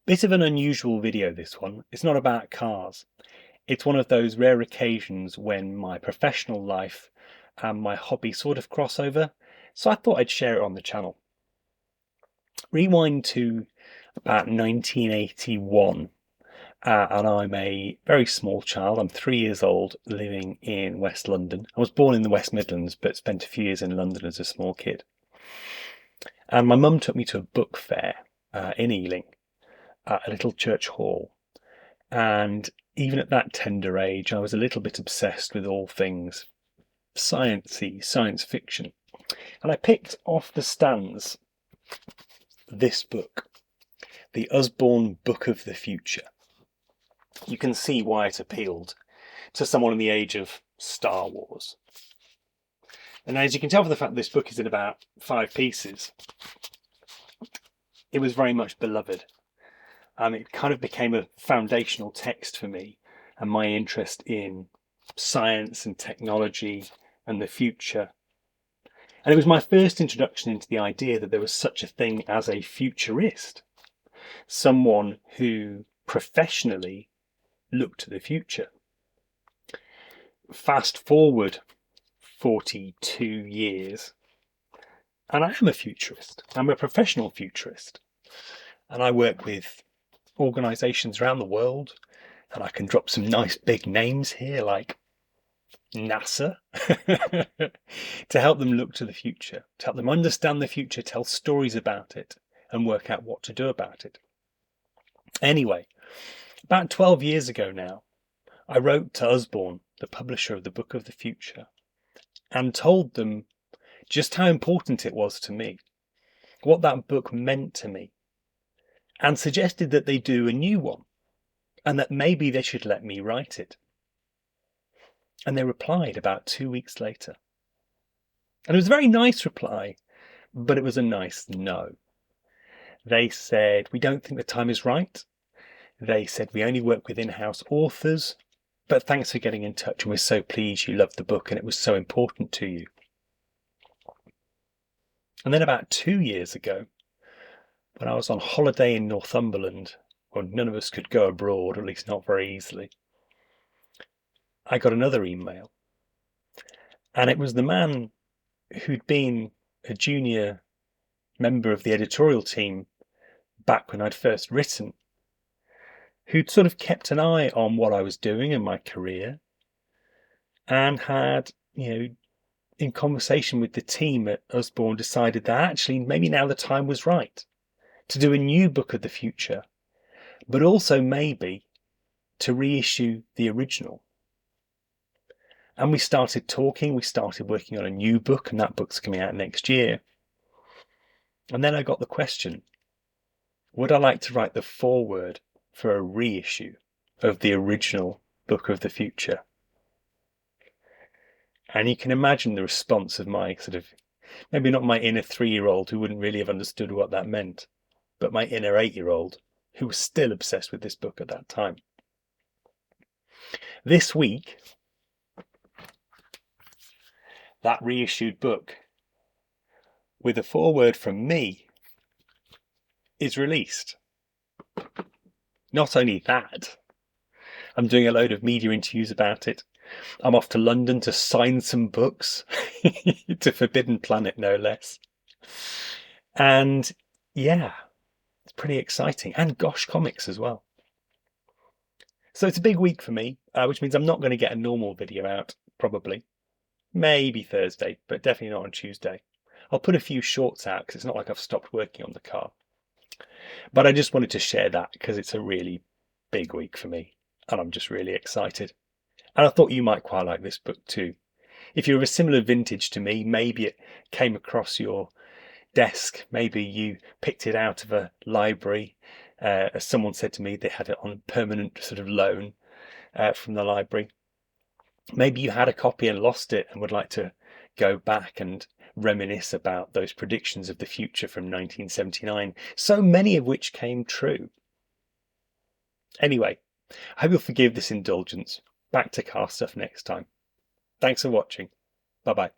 Bit of an unusual video, this one. It's not about cars. It's one of those rare occasions when my professional life and my hobby sort of cross over, so I thought I'd share it on the channel. Rewind to about 1981, and I'm a very small child. I'm 3 years old, living in West London. I was born in the West Midlands, but spent a few years in London as a small kid. And my mum took me to a book fair in Ealing, at a little church hall. And even at that tender age, I was a little bit obsessed with all things sciencey, science fiction. And I picked off the stands this book, the Usborne Book of the Future. You can see why it appealed to someone in the age of Star Wars. And as you can tell from the fact that this book is in about 5 pieces, it was very much beloved. It kind of became a foundational text for me and my interest in science and technology and the future. And it was my first introduction into the idea that there was such a thing as a futurist, someone who professionally looked to the future. Fast forward 42 years, and I am a futurist. I'm a professional futurist, and I work with organisations around the world, and I can drop some nice big names here like NASA to help them look to the future, to help them understand the future, tell stories about it, and work out what to do about it. Anyway, about 12 years ago now, I wrote to Usborne, the publisher of the Book of the Future, and told them just how important it was to me, what that book meant to me, and suggested that they do a new one, and that maybe they should let me write it. And they replied about 2 weeks later. And it was a very nice reply, but it was a nice no. They said, "We don't think the time is right." They said, "We only work with in-house authors, but thanks for getting in touch, and we're so pleased you loved the book and it was so important to you." And then about 2 years ago, when I was on holiday in Northumberland, when none of us could go abroad, or at least not very easily, I got another email. And it was the man who'd been a junior member of the editorial team back when I'd first written, who'd sort of kept an eye on what I was doing in my career, and had, in conversation with the team at Usborne, decided that actually maybe now the time was right to do a new book of the future, but also maybe to reissue the original. And we started talking, we started working on a new book, and that book's coming out next year. And then I got the question, would I like to write the foreword for a reissue of the original Book of the Future? And you can imagine the response of my maybe not my inner 3-year-old who wouldn't really have understood what that meant, but my inner 8-year-old who was still obsessed with this book at that time. This week, that reissued book with a foreword from me is released. Not only that, I'm doing a load of media interviews about it. I'm off to London to sign some books, to Forbidden Planet no less. And yeah, it's pretty exciting. And Gosh Comics as well. So it's a big week for me, which means I'm not going to get a normal video out, probably. Maybe Thursday, but definitely not on Tuesday. I'll put a few shorts out because it's not like I've stopped working on the car. But I just wanted to share that because it's a really big week for me, and I'm just really excited. And I thought you might quite like this book too. If you're of a similar vintage to me, maybe it came across your desk, maybe you picked it out of a library. As someone said to me, they had it on permanent sort of loan from the library. Maybe you had a copy and lost it and would like to go back and reminisce about those predictions of the future from 1979, so many of which came true. Anyway, I hope you'll forgive this indulgence. Back to car stuff next time. Thanks for watching. Bye-bye.